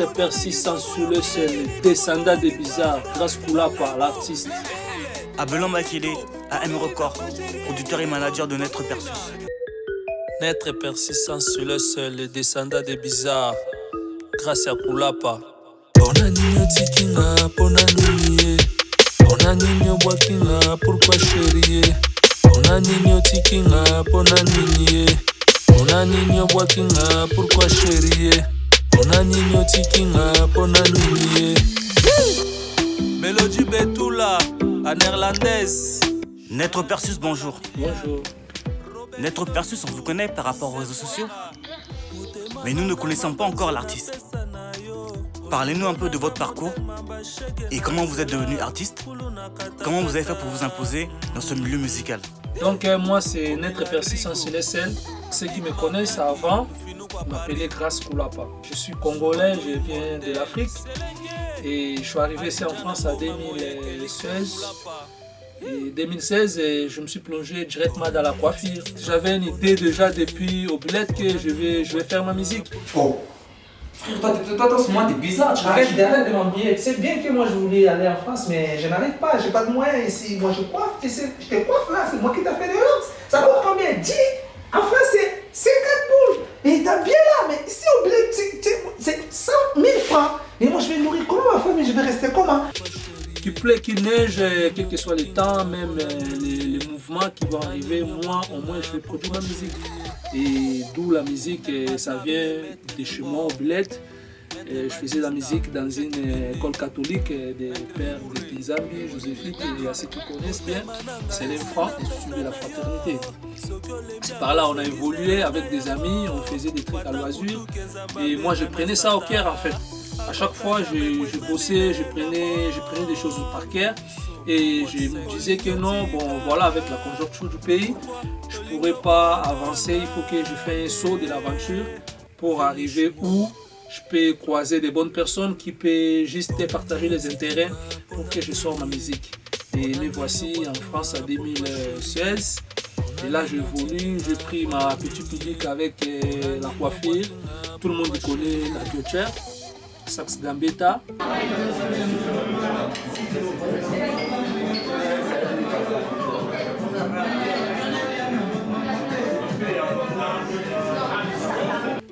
Maître persistant sur le seul, descendant des bizarres, grâce Koula par l'artiste. Abelon Makele, AM Record, producteur et manager de Maître Persus. Maître persistant sur le seul, descendant des bizarres, grâce à Koulapa. Pona nino tikinga, pona nini, pona nino wakinga, pourquoi chérie? Pona nino tikinga, pona nini, pona nino wakinga, pourquoi chérie? Pona nino tikinga, pona nini. Mélodie Betula, à néerlandaise. Maître Persus, bonjour. Bonjour. Maître Persus, on vous connaît par rapport aux réseaux sociaux, mais nous ne connaissons pas encore l'artiste. Parlez-nous un peu de votre parcours et comment vous êtes devenu artiste. Comment vous avez fait pour vous imposer dans ce milieu musical? Donc moi c'est Maître persistant sur les scènes. Ceux qui me connaissent avant m'appelaient Grâce Koulapa. Je suis congolais, je viens de l'Afrique et je suis arrivé ici en France en 2016. Et 2016, je me suis plongé directement dans la coiffure. J'avais une idée déjà depuis au bled que je vais faire ma musique. Oh. Frère, toi, en ce moment, t'es bizarre. Arrête de m'embrouiller. C'est bien que moi je voulais aller en France, mais je n'arrive pas. J'ai pas de moyens ici. Moi je coiffe. Je te coiffe là. C'est moi qui t'ai fait des locks. Ça coûte combien? 10. En France, c'est 54 boules. Et t'as bien là. Mais ici au bled, c'est 100 000 francs. Et moi je vais nourrir comment ma femme et je vais rester comment? Qu'il plaît, qu'il neige, quel que soit le temps, même les mouvements qui vont arriver, moi au moins je vais produire ma musique. Et d'où la musique, ça vient de chez moi au bled. Je faisais la musique dans une école catholique des pères de Kinzambi, Joséphine, et à ceux qui connaissent bien, c'est l'Infra, Institut de la Fraternité. C'est par là on a évolué avec des amis, on faisait des trucs à loisir. Et moi je prenais ça au cœur en fait. À chaque fois, je bossais, je prenais des choses par cœur et je me disais que non, bon voilà, avec la conjoncture du pays, je ne pourrais pas avancer, il faut que je fasse un saut de l'aventure pour arriver où je peux croiser des bonnes personnes qui peuvent juste partager les intérêts pour que je sorte ma musique. Et me voici en France en 2016. Et là, j'évolue, j'ai pris ma petite public avec la coiffure. Tout le monde connaît la gueutière. Sax Gambetta.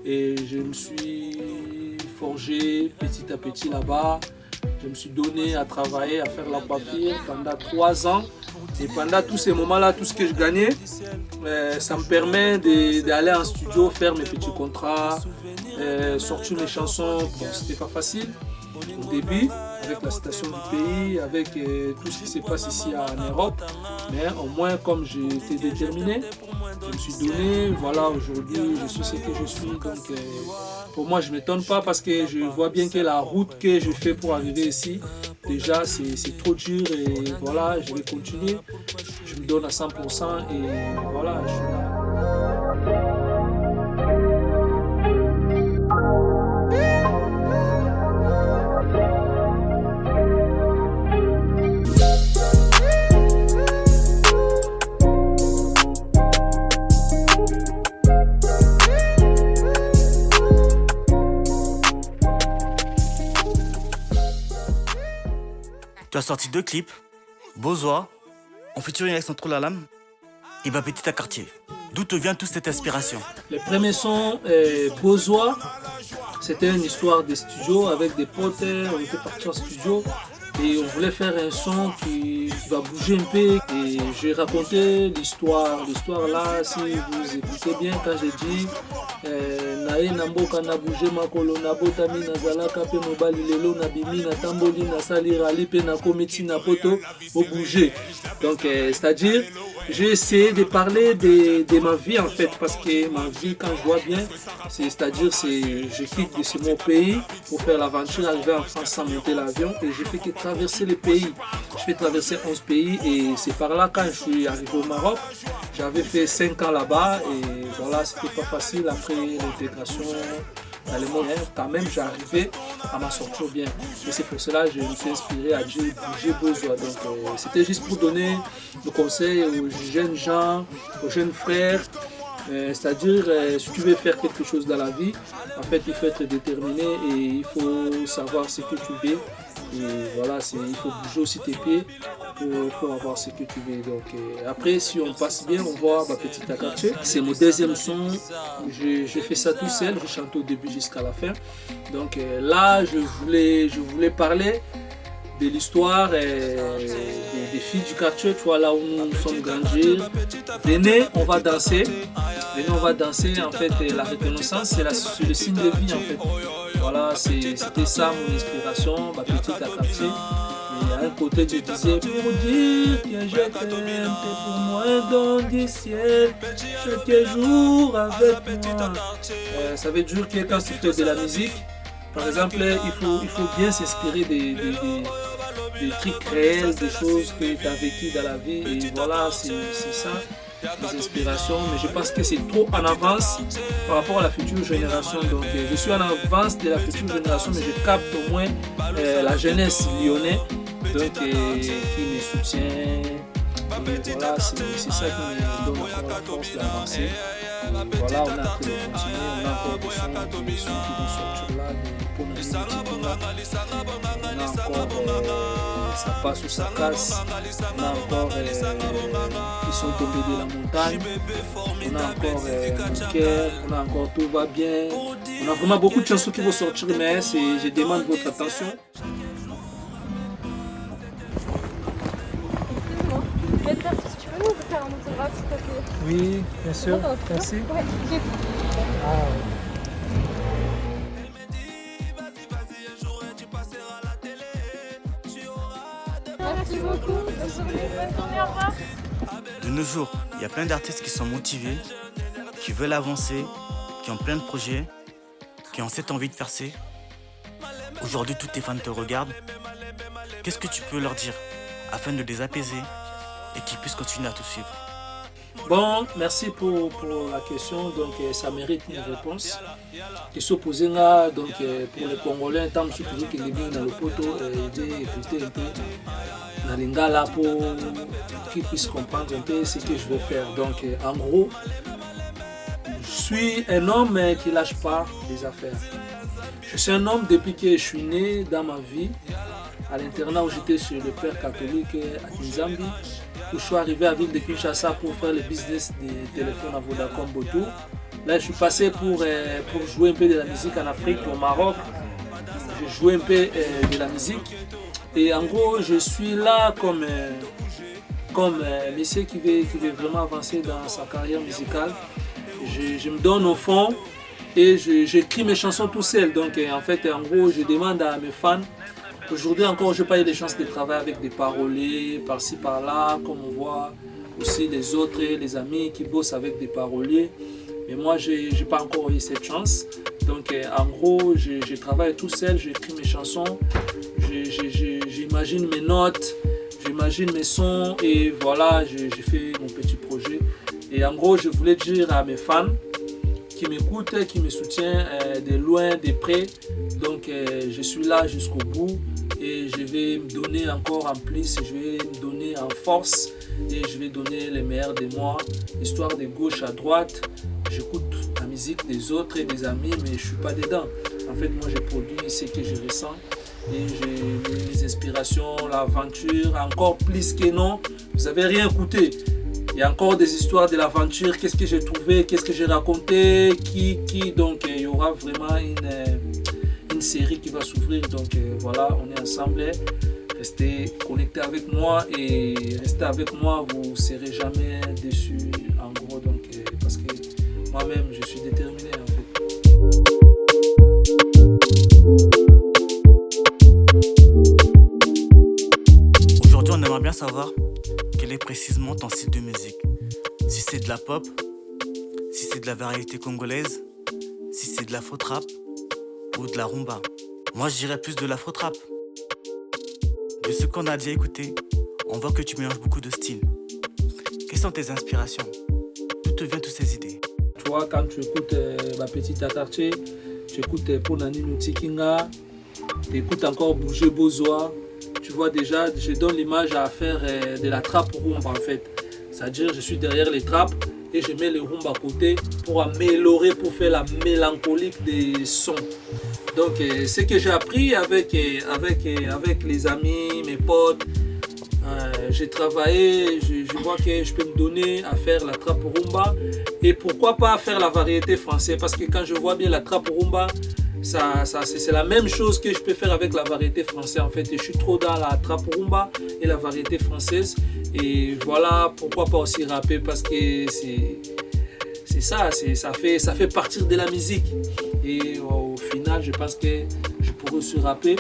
Et je me suis forgé petit à petit là-bas. Je me suis donné à travailler, à faire la coiffure pendant 3 ans. Et pendant tous ces moments-là, tout ce que je gagnais, ça me permet d'aller en studio, faire mes petits contrats, sortir mes chansons. Bon, c'était pas facile au début, avec la situation du pays, avec tout ce qui se passe ici en Europe. Mais au moins, comme j'étais déterminé, je me suis donné. Voilà, aujourd'hui, je suis ce que je suis. Donc, pour moi, je ne m'étonne pas parce que je vois bien que la route que je fais pour arriver ici, déjà, c'est trop dur. Et voilà, je vais continuer. Je me donne à 100% et voilà, je suis là. Tu as sorti 2 clips, Bozoa, en featuring avec Centro Lalam et Petit à Quartier. D'où te vient toute cette inspiration? Les premiers sons, Bozoa, c'était une histoire de studio avec des potes, on était partis en studio et on voulait faire un son qui va bouger un peu. Et j'ai raconté l'histoire là, si vous écoutez bien, quand j'ai dit nae namboka na bouger makolo na botami na zalaka pe mobali lelo na bimi na tamboli na salirali pe na komiti na poto au bouger. Donc c'est-à-dire j'ai essayé de parler de ma vie en fait, parce que ma vie, quand je vois bien, c'est-à-dire je quitte de mon pays pour faire l'aventure, arriver en France sans monter l'avion et je fais que traverser les pays. Je fais traverser 11 pays et c'est par là, quand je suis arrivé au Maroc, j'avais fait 5 ans là-bas et voilà, c'était pas facile après l'intégration dans le monde. Quand même, j'arrivais à m'en sortir bien. Et c'est pour cela que je me suis inspiré à dire j'ai besoin. Donc c'était juste pour donner le conseil aux jeunes gens, aux jeunes frères C'est-à-dire, si tu veux faire quelque chose dans la vie, en fait, il faut être déterminé et il faut savoir ce que tu veux. Et voilà, il faut bouger aussi tes pieds pour avoir ce que tu veux. Donc, après, si on passe bien, on voit ma petite quartier. C'est mon deuxième son. Je fais ça tout seul, je chante au début jusqu'à la fin. Donc là, je voulais parler de l'histoire des filles du quartier, tu vois, là où nous sommes grandis. Venez, on va danser. Venez, on va danser. En fait, la reconnaissance, c'est le signe de vie, en fait. Voilà, c'était ça mon inspiration, ma petite quartier. Et à un côté, je disais, pour dire que je t'aime, t'es pour moi un don du ciel, chaque jour avec moi. Ça veut dire que quand tu fais de la musique, par exemple, il faut bien s'inspirer des trucs réels, des choses que tu as vécues dans la vie. Et voilà, c'est ça, les inspirations. Mais je pense que c'est trop en avance par rapport à la future génération. Donc, je suis en avance de la future génération, mais je capte au moins la jeunesse lyonnaise, donc, qui me soutient. Et voilà, c'est ça qui me donne encore la force d'avancer. Voilà, on a appris de continuer, on a encore des sons qui vont sortir là, pour nous on a encore ça passe ou ça casse, on a encore qui sont tombés de la montagne, on a encore mon cœur, on a encore tout va bien, on a vraiment beaucoup de chansons qui vont sortir, mais je demande votre attention. Tu peux nous faire un autographe s'il te plaît? Oui, bien sûr. Merci. Ouais. Merci beaucoup. Bonne journée, au revoir. De nos jours, il y a plein d'artistes qui sont motivés, qui veulent avancer, qui ont plein de projets, qui ont cette envie de percer. Aujourd'hui, tous tes fans te regardent. Qu'est-ce que tu peux leur dire afin de les apaiser et qu'ils puissent continuer à te suivre? Bon, merci pour la question. Donc, ça mérite une réponse. Question posée là, donc pour les Congolais, en tant que ceux qui viennent dans le poteau, écouter un peu dans l'ingala pour qu'ils puissent comprendre un peu ce que je vais faire. Donc, en gros, je suis un homme qui ne lâche pas des affaires. Je suis un homme depuis que je suis né dans ma vie, à l'internat où j'étais chez le père catholique à Kinzambi, où je suis arrivé à ville de Kinshasa pour faire le business des téléphones à Vodacom Boto. Là, je suis passé pour jouer un peu de la musique en Afrique, au Maroc. J'ai joué un peu de la musique. Et en gros, je suis là comme monsieur qui veut vraiment avancer dans sa carrière musicale. Je me donne au fond et j'écris mes chansons tout seul. Donc, en fait, en gros, je demande à mes fans. Aujourd'hui encore, je n'ai pas eu de chance de travailler avec des paroliers par-ci par-là, comme on voit aussi les autres, les amis qui bossent avec des paroliers. Mais moi, je n'ai pas encore eu cette chance. Donc, en gros, je travaille tout seul, j'écris mes chansons, j'imagine mes notes, j'imagine mes sons et voilà, j'ai fait mon petit projet. Et en gros, je voulais dire à mes fans qui m'écoutent, qui me soutiennent de loin, de près. Donc, je suis là jusqu'au bout. Et je vais me donner encore en plus, je vais me donner en force et je vais donner le meilleur de moi, histoire de gauche à droite. J'écoute la musique des autres et des amis, mais je ne suis pas dedans. En fait, moi, je produis ce que je ressens et j'ai mes inspirations, l'aventure, encore plus que non. Vous n'avez rien écouté. Il y a encore des histoires de l'aventure, qu'est-ce que j'ai trouvé, qu'est-ce que j'ai raconté, qui. Donc, il y aura vraiment une série qui va s'ouvrir. Donc voilà, on est ensemble. Restez connectés avec moi et restez avec moi, vous ne serez jamais déçus en gros. Donc, parce que moi-même, je suis déterminé en fait. Aujourd'hui, on aimerait bien savoir quel est précisément ton style de musique. Si c'est de la pop, si c'est de la variété congolaise, si c'est de l'afro-trap ou de la rumba. Moi, je dirais plus de l'afro-trap. De ce qu'on a déjà écouté, on voit que tu mélanges beaucoup de styles. Quelles sont tes inspirations? D'où te viennent toutes ces idées? Tu vois, quand tu écoutes ma petite quartier, tu écoutes Ponani Nutikinga, tu écoutes encore Bouger Bozoa. Tu vois déjà, je donne l'image à faire de la trappe rumba en fait. C'est-à-dire, je suis derrière les trappes et je mets le rumba à côté pour améliorer, pour faire la mélancolique des sons. Donc ce que j'ai appris avec les amis, mes potes, j'ai travaillé, je vois que je peux me donner à faire la trappe rumba et pourquoi pas faire la variété française, parce que quand je vois bien la trappe rumba, c'est la même chose que je peux faire avec la variété française en fait. Et je suis trop dans la trappe rumba et la variété française. Et voilà pourquoi pas aussi rapper, parce que c'est ça, ça fait partir de la musique. Et au final, je pense que je pourrais aussi rapper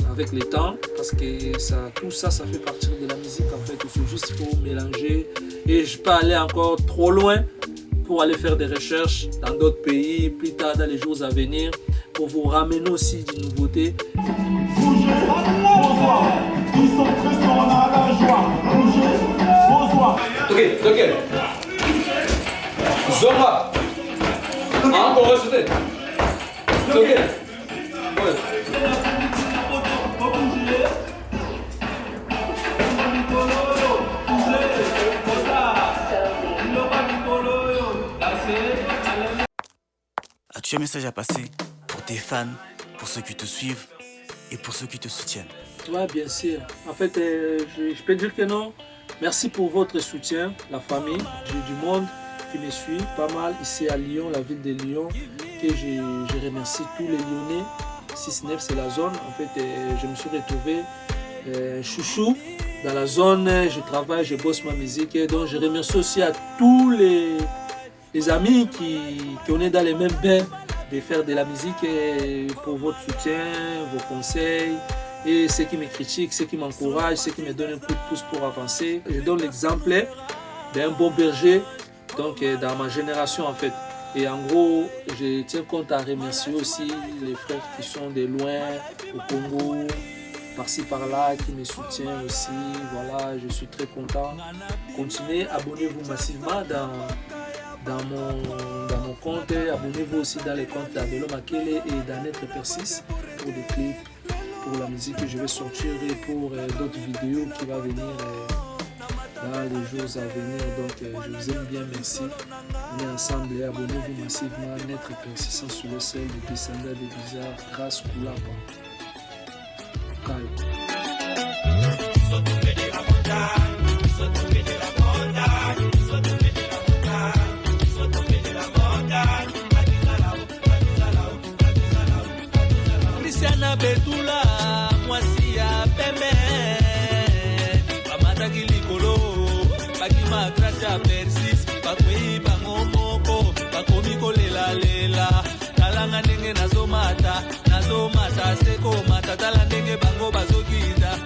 avec le temps, parce que tout ça fait partir de la musique en fait. C'est juste qu'il faut mélanger. Et je peux aller encore trop loin pour aller faire des recherches dans d'autres pays, plus tard dans les jours à venir, pour vous ramener aussi des nouveautés. Ok. Zoma. Encore rester. Ok. Ouais. As-tu un message à passer pour tes fans, pour ceux qui te suivent et pour ceux qui te soutiennent? Oui, bien sûr. En fait, je peux dire que non. Merci pour votre soutien, la famille. J'ai du monde qui me suit pas mal ici à Lyon, la ville de Lyon, que je remercie tous les Lyonnais. 6-9, c'est la zone. En fait, je me suis retrouvé chouchou dans la zone. Je travaille, je bosse ma musique. Donc, je remercie aussi à tous les amis qui on est dans les mêmes bains de faire de la musique, et pour votre soutien, vos conseils, et ceux qui me critiquent, ceux qui m'encouragent, ceux qui me donnent un coup de pouce pour avancer. Je donne l'exemple d'un bon berger, donc dans ma génération en fait. Et en gros, je tiens compte à remercier aussi les frères qui sont de loin, au Congo, par-ci par-là, qui me soutiennent aussi. Voilà, je suis très content. Continuez, abonnez-vous massivement dans mon compte. Abonnez-vous aussi dans les comptes d'Abelo Makele et d'Annette Persis pour des clips, pour la musique que je vais sortir et pour d'autres vidéos qui vont venir dans les jours à venir. Donc je vous aime bien, merci. On est ensemble et abonnez-vous massivement. Annette Persis sous le sel, les descendants des bizarres, grâce Koulapa. Calme. Betula mwasi ya pembe Pamata kilikolo Bakima tracha persis Bakwei bangomoko Bakomiko lela Talanga nenge nazomata Seko mata Tala nenge bango bazokita